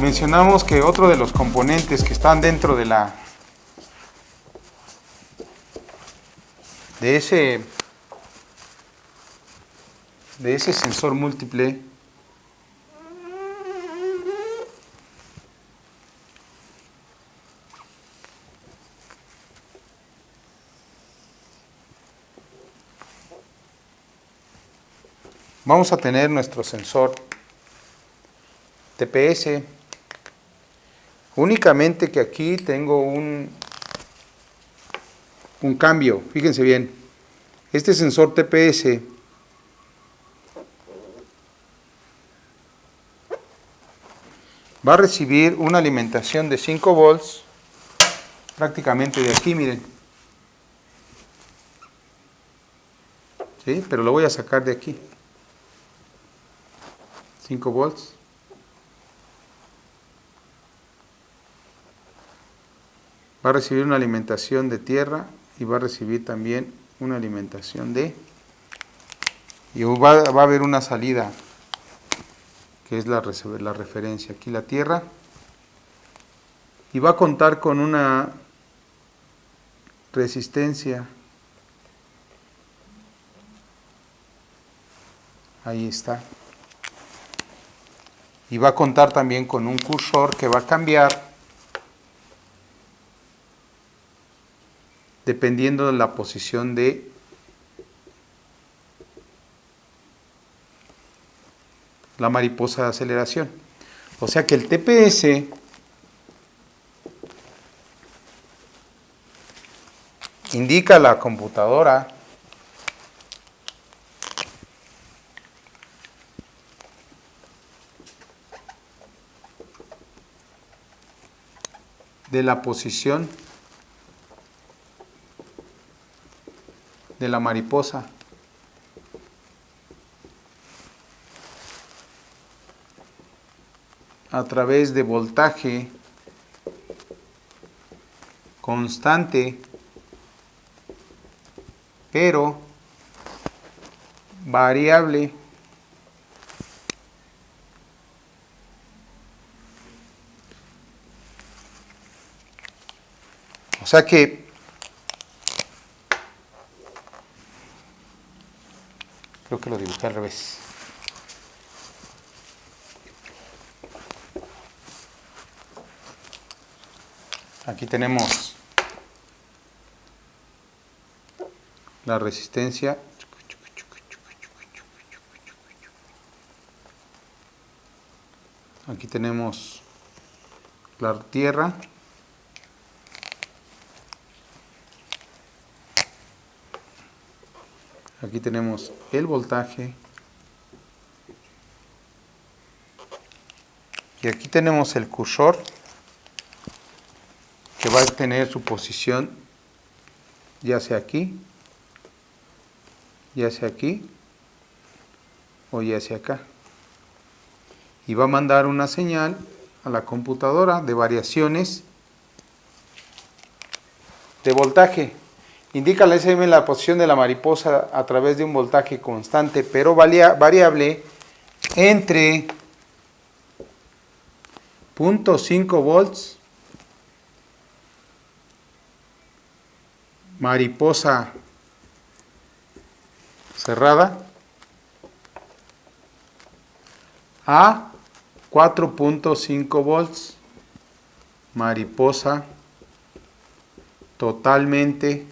mencionamos que otro de los componentes que están dentro de ese sensor múltiple vamos a tener nuestro sensor TPS, únicamente que aquí tengo un cambio. Fíjense bien, este sensor TPS va a recibir una alimentación de 5 volts prácticamente de aquí, miren. ¿Sí? Pero lo voy a sacar de aquí. 5 volts. Va a recibir una alimentación de tierra y va a recibir también una alimentación y va a haber una salida que es la referencia, aquí la tierra, y va a contar con una resistencia, ahí está, y va a contar también con un cursor que va a cambiar dependiendo de la posición de la mariposa de aceleración. O sea que el TPS indica a la computadora de la posición de la mariposa a través de voltaje constante, pero variable. O sea que creo que lo dibujé al revés. Aquí tenemos la resistencia. Aquí tenemos la tierra. Aquí tenemos el voltaje. Y aquí tenemos el cursor, que va a tener su posición ya sea aquí o ya sea acá. Y va a mandar una señal a la computadora de variaciones de voltaje. Indica la SM la posición de la mariposa a través de un voltaje constante, pero variable entre 0.5 volts, mariposa cerrada, a 4.5 volts, mariposa totalmente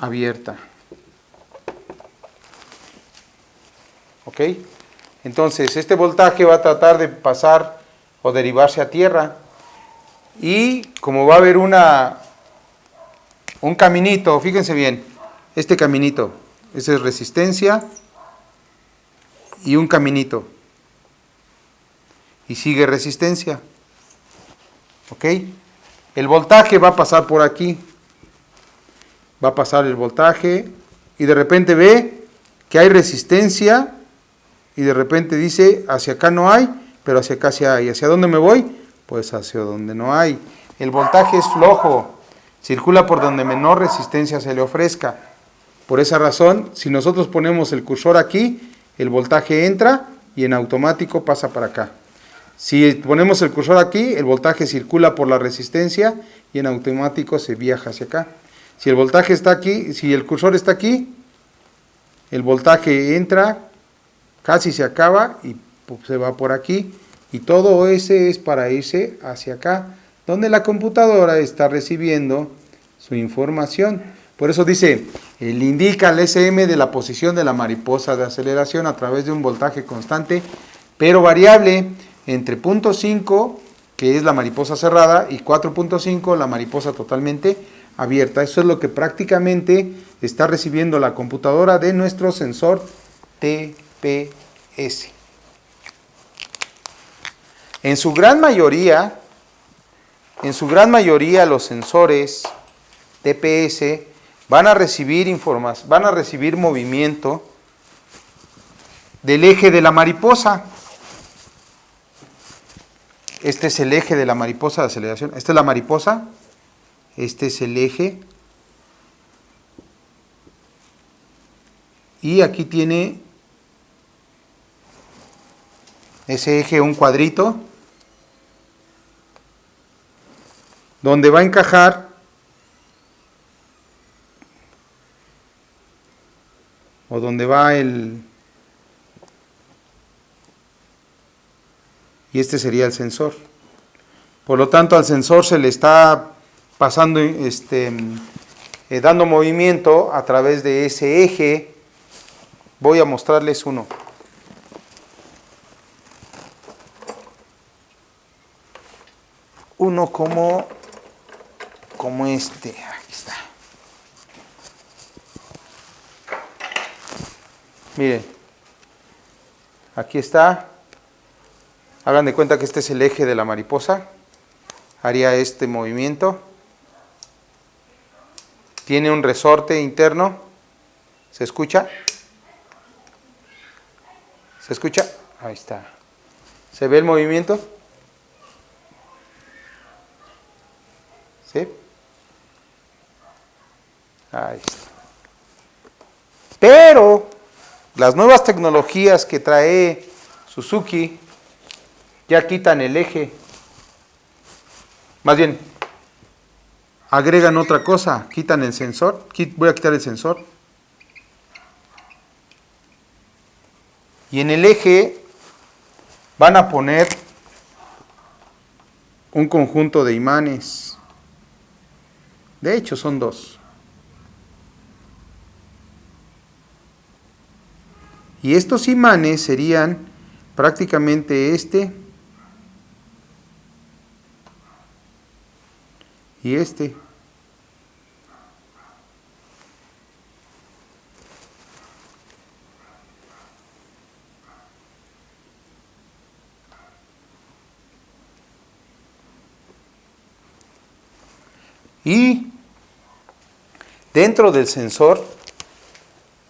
abierta. ¿Ok? Entonces, este voltaje va a tratar de pasar o derivarse a tierra, y como va a haber un caminito, fíjense bien, este caminito, esa es resistencia y un caminito, y sigue resistencia. ¿Ok? El voltaje va a pasar por aquí, va a pasar el voltaje, y de repente ve que hay resistencia, y de repente dice, hacia acá no hay, pero hacia acá sí hay. ¿Hacia dónde me voy? Pues hacia donde no hay. El voltaje es flojo, circula por donde menor resistencia se le ofrezca. Por esa razón, si nosotros ponemos el cursor aquí, el voltaje entra y en automático pasa para acá. Si ponemos el cursor aquí, el voltaje circula por la resistencia y en automático se viaja hacia acá. Si el voltaje está aquí, si el cursor está aquí, el voltaje entra, casi se acaba y se va por aquí. Y todo ese es para irse hacia acá, donde la computadora está recibiendo su información. Por eso dice, él indica al SM de la posición de la mariposa de aceleración a través de un voltaje constante, pero variable entre 0.5, que es la mariposa cerrada, y 4.5, la mariposa totalmente abierta. Eso es lo que prácticamente está recibiendo la computadora de nuestro sensor TPS. En su gran mayoría los sensores TPS van a recibir movimiento del eje de la mariposa. Este es el eje de la mariposa de aceleración. Esta es la mariposa. Este es el eje. Y aquí tiene ese eje, un cuadrito, donde va a encajar o donde va el... Y este sería el sensor. Por lo tanto, al sensor se le está pasando, dando movimiento a través de ese eje. Voy a mostrarles uno. Uno como este. Aquí está. Miren. Aquí está. Hagan de cuenta que este es el eje de la mariposa. Haría este movimiento. Tiene un resorte interno. ¿Se escucha? ¿Se escucha? Ahí está. ¿Se ve el movimiento? ¿Sí? Ahí está. Pero las nuevas tecnologías que trae Suzuki ya quitan el eje. Más bien, agregan otra cosa, quitan el sensor. Voy a quitar el sensor. Y en el eje van a poner un conjunto de imanes. De hecho, son dos. Y estos imanes serían prácticamente este y este. Y dentro del sensor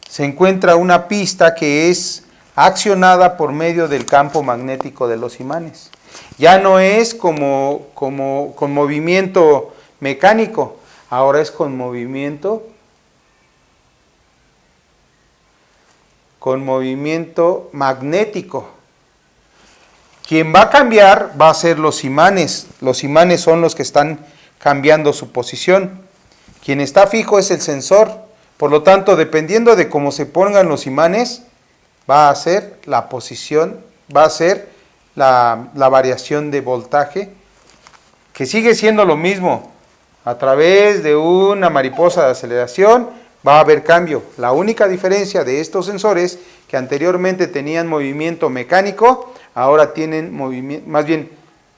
se encuentra una pista que es accionada por medio del campo magnético de los imanes. Ya no es como con movimiento mecánico, ahora es con movimiento magnético. Quien va a cambiar va a ser los imanes. Los imanes son los que están cambiando su posición. Quien está fijo es el sensor. Por lo tanto, dependiendo de cómo se pongan los imanes, va a ser la posición, va a ser la variación de voltaje, que sigue siendo lo mismo. A través de una mariposa de aceleración va a haber cambio. La única diferencia de estos sensores, que anteriormente tenían movimiento mecánico, ahora tienen movimiento, más bien,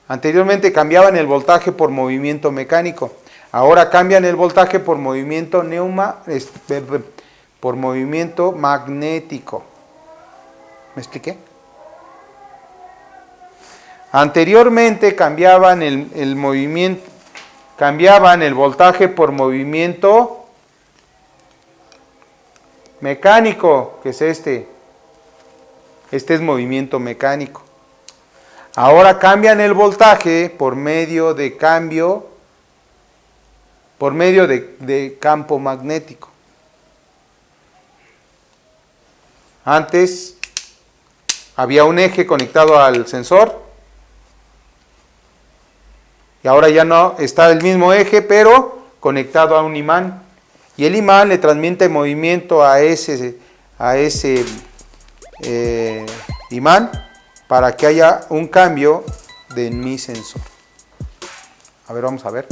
anteriormente cambiaban el voltaje por movimiento mecánico. Ahora cambian el voltaje por movimiento por movimiento magnético. ¿Me expliqué? Anteriormente cambiaban el movimiento, cambiaban el voltaje por movimiento mecánico, que es este. Este es movimiento mecánico. Ahora cambian el voltaje por medio de cambio, por medio de campo magnético. Había un eje conectado al sensor. Y ahora ya no está el mismo eje, pero conectado a un imán. Y el imán le transmite movimiento a ese imán para que haya un cambio de mi sensor. A ver, vamos a ver.